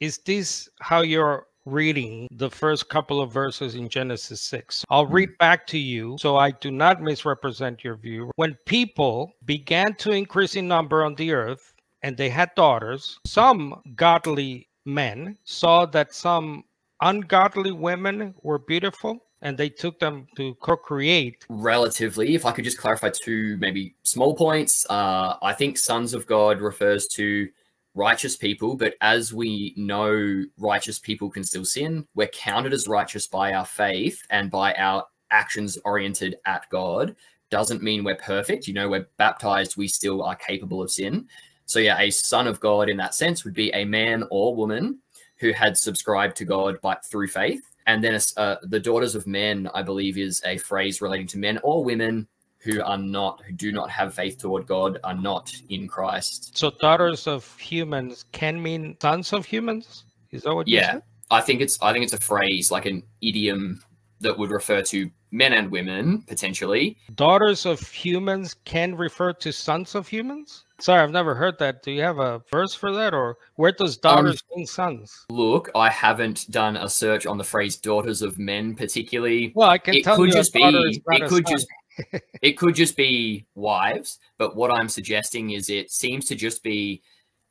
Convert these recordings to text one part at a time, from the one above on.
is this how you're reading the first couple of verses in Genesis 6? I'll read back to you so I do not misrepresent your view. When people began to increase in number on the earth and they had daughters, some godly men saw that some ungodly women were beautiful and they took them to procreate. Relatively, if I could just clarify two maybe small points. I think sons of God refers to righteous people, but as we know, righteous people can still sin. We're counted as righteous by our faith and by our actions oriented at God. Doesn't mean we're perfect. You know, we're baptized, we still are capable of sin. So yeah, a son of God in that sense would be a man or woman who had subscribed to God through faith. And then the daughters of men, I believe, is a phrase relating to men or women who do not have faith toward God, are not in Christ. So daughters of humans can mean sons of humans? Is that what you said? I think it's a phrase, like an idiom that would refer to men and women, potentially. Daughters of humans can refer to sons of humans? Sorry, I've never heard that. Do you have a verse for that? Or where does daughters mean sons? Look, I haven't done a search on the phrase daughters of men particularly. Well, I can tell you it could just be wives, but what I'm suggesting is it seems to just be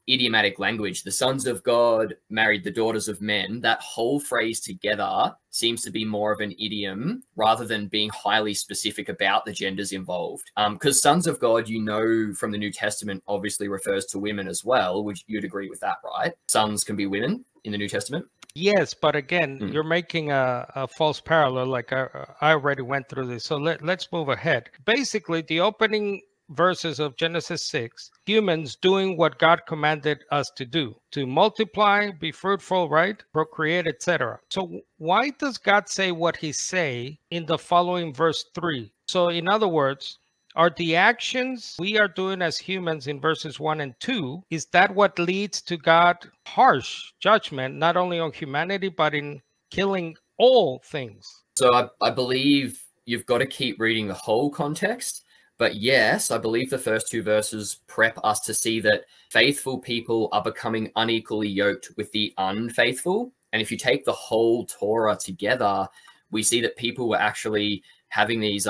idiomatic language. The sons of God married the daughters of men. That whole phrase together seems to be more of an idiom rather than being highly specific about the genders involved. Because sons of God, you know, from the New Testament obviously refers to women as well. You'd agree with that, right? Sons can be women in the New Testament. Yes, but again, you're making a false parallel. Like I already went through this. So let's move ahead. Basically, the opening verses of Genesis 6, humans doing what God commanded us to do, to multiply, be fruitful, right? Procreate, etc. So why does God say what he say in the following verse 3? So in other words, are the actions we are doing as humans in verses 1 and 2, is that what leads to God harsh judgment, not only on humanity, but in killing all things? So I believe you've got to keep reading the whole context. But yes, I believe the first two verses prep us to see that faithful people are becoming unequally yoked with the unfaithful. And if you take the whole Torah together, we see that people were actually having these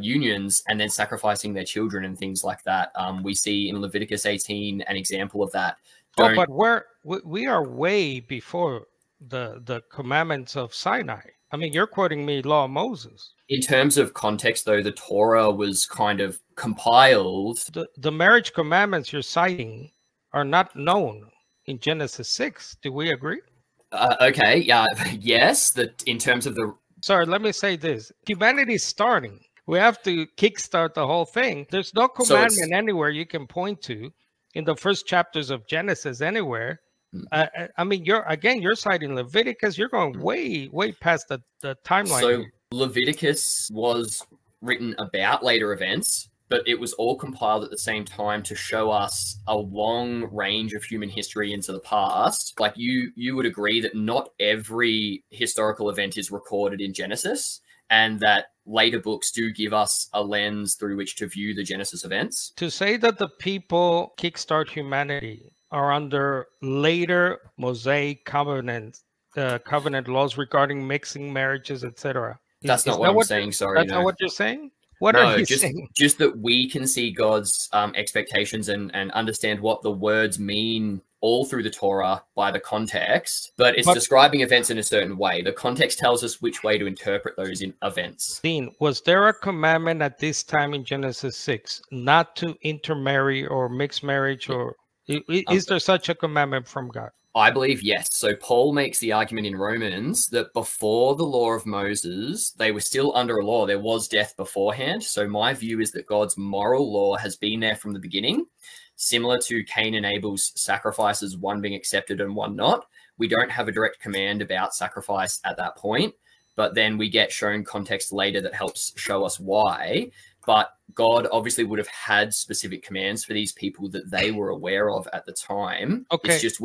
unions and then sacrificing their children and things like that. We see in Leviticus 18 an example of that. But we are way before the commandments of Sinai. I mean, you're quoting me Law of Moses. In terms of context, though, the Torah was kind of compiled. The marriage commandments you're citing are not known in Genesis 6. Do we agree? Okay, yeah, yes. That in terms of the... Sorry, let me say this. Humanity is starting. We have to kickstart the whole thing. There's no commandment anywhere you can point to in the first chapters of Genesis anywhere. I mean, you're citing Leviticus. You're going way past the timeline. So Leviticus was written about later events, but it was all compiled at the same time to show us a long range of human history into the past. Like you would agree that not every historical event is recorded in Genesis, and that later books do give us a lens through which to view the Genesis events. To say that the people kickstart humanity are under later Mosaic covenant laws regarding mixing marriages, etc. That's not what I'm saying. Sorry, that's not what you're saying. What are you saying? Just that we can see God's expectations and understand what the words mean all through the Torah by the context, but it's describing events in a certain way. The context tells us which way to interpret those events. Dean, was there a commandment at this time in Genesis 6 not to intermarry or mix marriage, or is there such a commandment from God? I believe yes. So Paul makes the argument in Romans that before the law of Moses, they were still under a law. There was death beforehand. So my view is that God's moral law has been there from the beginning, similar to Cain and Abel's sacrifices, one being accepted and one not. We don't have a direct command about sacrifice at that point, but then we get shown context later that helps show us why. But God obviously would have had specific commands for these people that they were aware of at the time. Okay. It's just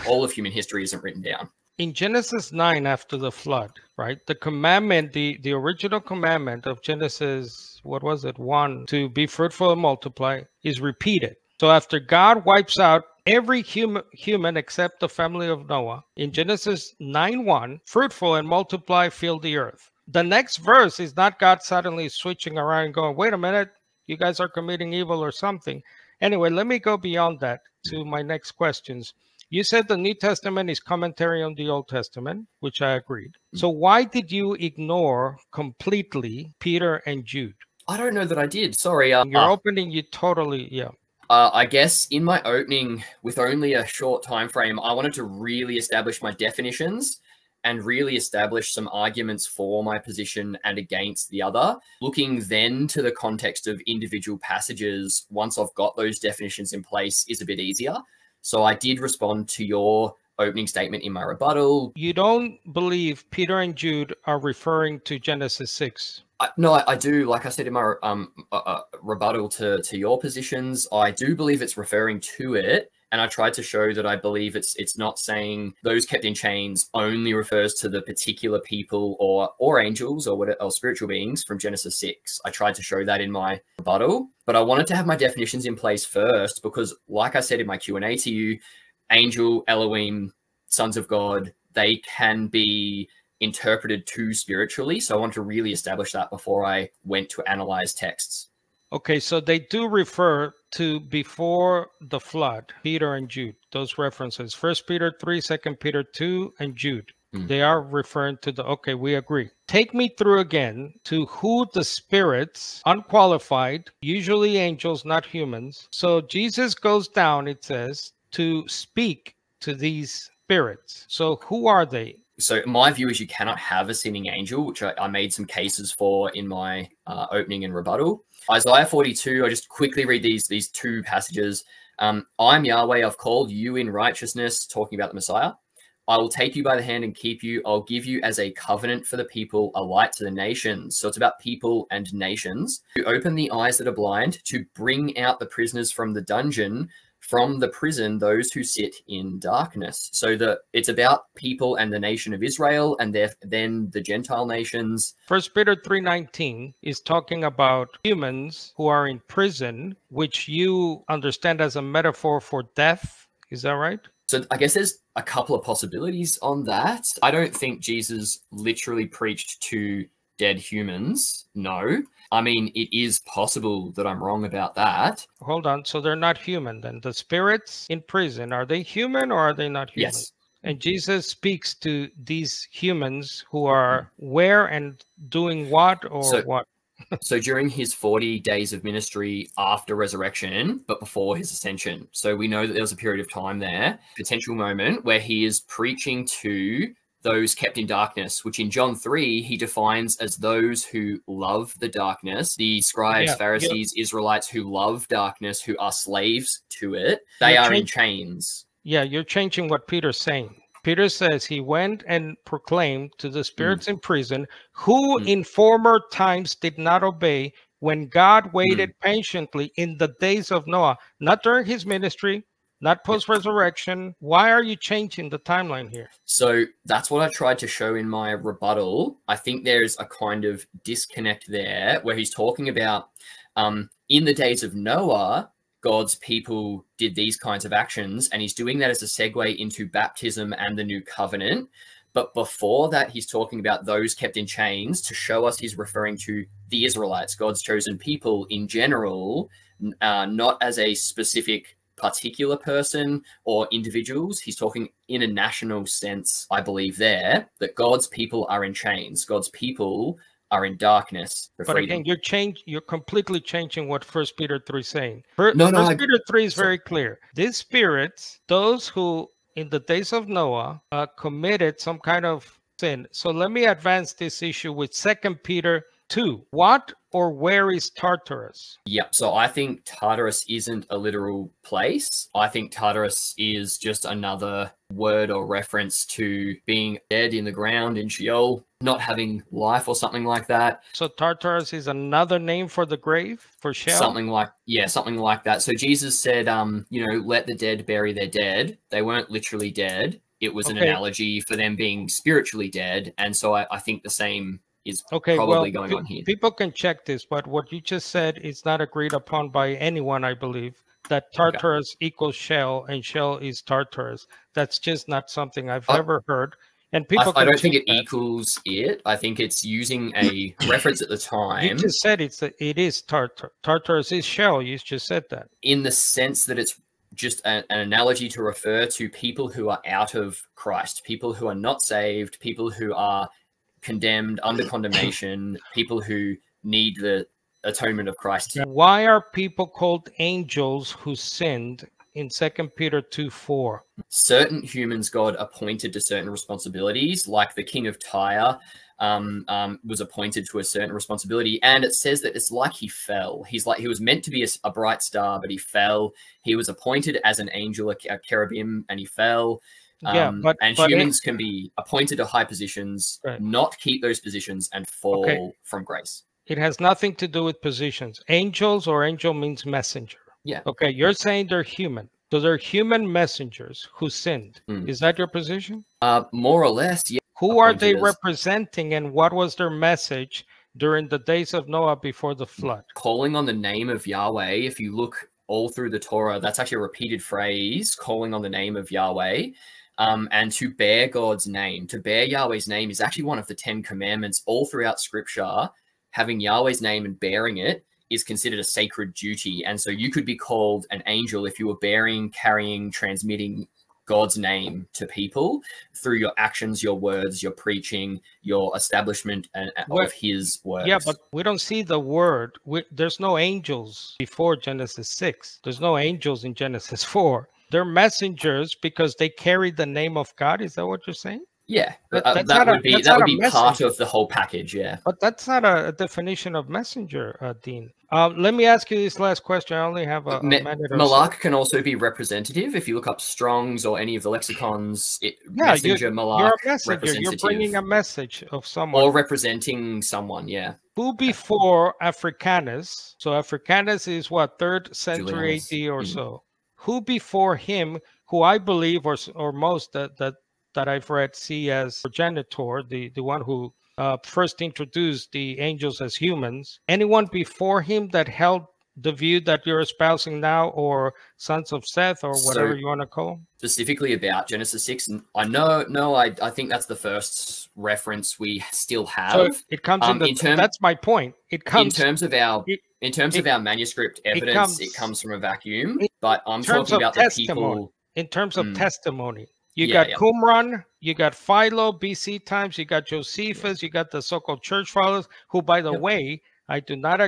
all of human history isn't written down. In Genesis 9 after the flood, right? The commandment, the original commandment of Genesis, what was it? 1, to be fruitful and multiply, is repeated. So after God wipes out every human except the family of Noah. In Genesis 9:1, fruitful and multiply, fill the earth. The next verse is not God suddenly switching around and going, wait a minute, you guys are committing evil or something. Anyway, let me go beyond that to my next questions. You said the New Testament is commentary on the Old Testament, which I agreed. So why did you ignore completely Peter and Jude? I don't know that I did. Sorry. Your opening, you totally, yeah. I guess in my opening, with only a short time frame, I wanted to really establish my definitions and really establish some arguments for my position and against the other. Looking then to the context of individual passages, once I've got those definitions in place, is a bit easier. So I did respond to your opening statement in my rebuttal. You don't believe Peter and Jude are referring to Genesis 6? No, I do. Like I said in my rebuttal to your positions, I do believe it's referring to it. And I tried to show that I believe it's not saying those kept in chains only refers to the particular people or angels or spiritual beings from Genesis 6. I tried to show that in my rebuttal, but I wanted to have my definitions in place first because, like I said in my Q&A to you, angel, Elohim, sons of God, they can be interpreted too spiritually. So I want to really establish that before I went to analyze texts. Okay, so they do refer to before the flood, Peter and Jude, those references. 1 Peter 3, 2 Peter 2, and Jude. They are referring to the, okay, we agree. Take me through again to who the spirits, unqualified, usually angels, not humans. So Jesus goes down, it says, to speak to these spirits. So who are they? So my view is you cannot have a sinning angel, which I made some cases for in my opening and rebuttal. Isaiah 42, I just quickly read these two passages. I'm Yahweh, I've called you in righteousness, talking about the Messiah. I will take you by the hand and keep you. I'll give you as a covenant for the people, a light to the nations. So it's about people and nations. To open the eyes that are blind, to bring out the prisoners from the dungeon, from the prison, those who sit in darkness. So it's about people and the nation of Israel, and then the Gentile nations. 1 Peter 3:19 is talking about humans who are in prison, which you understand as a metaphor for death. Is that right? So I guess there's a couple of possibilities on that. I don't think Jesus literally preached to dead humans. No. I mean, it is possible that I'm wrong about that. Hold on. So they're not human then. The spirits in prison, are they human or are they not human? Yes. And Jesus speaks to these humans who are where and doing what or what? So during his 40 days of ministry after resurrection, but before his ascension. So we know that there was a period of time there, potential moment where he is preaching to those kept in darkness, which in John 3, he defines as those who love the darkness, the scribes, Pharisees, Israelites who love darkness, who are slaves to it. They are in chains. Yeah, you're changing what Peter's saying. Peter says he went and proclaimed to the spirits in prison, who in former times did not obey when God waited patiently in the days of Noah, not during his ministry, not post-resurrection. Why are you changing the timeline here? So that's what I tried to show in my rebuttal. I think there's a kind of disconnect there where he's talking about in the days of Noah, God's people did these kinds of actions, and he's doing that as a segue into baptism and the new covenant. But before that, he's talking about those kept in chains to show us he's referring to the Israelites, God's chosen people in general, not as a specific particular person or individuals. He's talking in a national sense, I believe there, that God's people are in chains. God's people are in darkness. But again, you're completely changing what 1 Peter 3 is saying. No, Peter 3 is very clear. These spirits, those who in the days of Noah committed some kind of sin. So let me advance this issue with 2 Peter 2. What or where is Tartarus? Yeah, so I think Tartarus isn't a literal place. I think Tartarus is just another word or reference to being dead in the ground in Sheol, not having life or something like that. So Tartarus is another name for the grave, for Sheol? Something like that. So Jesus said, let the dead bury their dead. They weren't literally dead. It was an analogy for them being spiritually dead. And so I think the same is probably going on here. People can check this, but what you just said is not agreed upon by anyone, I believe. that Tartarus equals shell and shell is Tartarus. That's just not something I've ever heard. And people I don't think it equals it. I think it's using a reference at the time. You just said it is Tartarus is shell. You just said that. In the sense that it's just an analogy to refer to people who are out of Christ, people who are not saved, people who are condemned, under condemnation, people who need the atonement of Christ. Why are people called angels who sinned in 2 Peter 2:4? Certain humans God appointed to certain responsibilities, like the king of Tyre was appointed to a certain responsibility, and it says that it's like he fell. He was meant to be a bright star, but he fell. He was appointed as an angel, a cherubim, and he fell. But humans can be appointed to high positions, not keep those positions, and fall from grace. It has nothing to do with positions. Angels, or angel means messenger. Yeah. Okay, you're saying they're human. So they're human messengers who sinned. Is that your position? More or less, yeah. Who are they representing, and what was their message during the days of Noah before the flood? Calling on the name of Yahweh. If you look all through the Torah, that's actually a repeated phrase, calling on the name of Yahweh. And to bear God's name, to bear Yahweh's name is actually one of the 10 commandments all throughout Scripture. Having Yahweh's name and bearing it is considered a sacred duty. And so you could be called an angel if you were bearing, carrying, transmitting God's name to people through your actions, your words, your preaching, your establishment of his words. Yeah, but we don't see the word. There's no angels before Genesis 6. There's no angels in Genesis 4. They're messengers because they carry the name of God. Is that what you're saying? Yeah, that would be part of the whole package. Yeah, but that's not a definition of messenger, Dean. Let me ask you this last question. I only have a minute or Malak so. can also be representative. If you look up Strong's or any of the lexicons, messenger, Malak, you're a messenger. You're bringing a message of someone or representing someone. Yeah. Who before Africanus? So Africanus is what, 3rd century AD or so. Who before him, who I believe, or most that I've read, see as progenitor, the one who first introduced the angels as humans. Anyone before him that held the view that you're espousing now, or sons of Seth, or whatever you want to call them? Specifically about Genesis 6, and I think that's the first reference we still have. So it comes that's my point. It comes in terms of our manuscript evidence. It comes from a vacuum, but I'm talking about the people in terms of testimony. You got Qumran, you got Philo, BC times, you got Josephus, you got the so-called church fathers, who, by the way, I do not,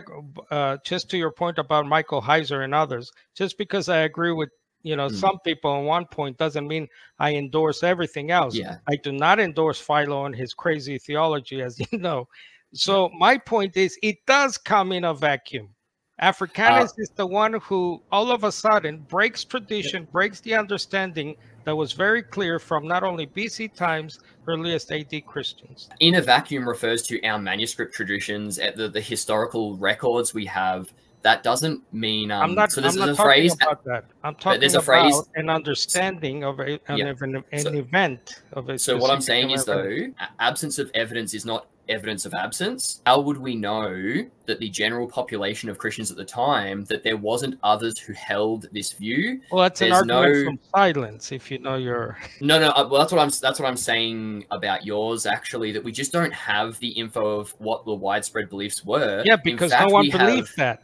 just to your point about Michael Heiser and others, just because I agree with, some people on one point doesn't mean I endorse everything else. Yeah. I do not endorse Philo and his crazy theology, as you know. So my point is, it does come in a vacuum. Africanus is the one who all of a sudden breaks tradition, breaks the understanding that was very clear from not only BC times, earliest AD Christians. In a vacuum refers to our manuscript traditions, at the historical records we have. That doesn't mean I'm not talking about that. I'm talking about an understanding of an event of a. So what I'm saying is, though, absence of evidence is not evidence of absence. How would we know that the general population of Christians at the time, that there wasn't others who held this view? Well, that's an argument from silence. If you know your well, that's what I'm saying about yours, actually, that we just don't have the info of what the widespread beliefs were. Yeah, because no one believed that.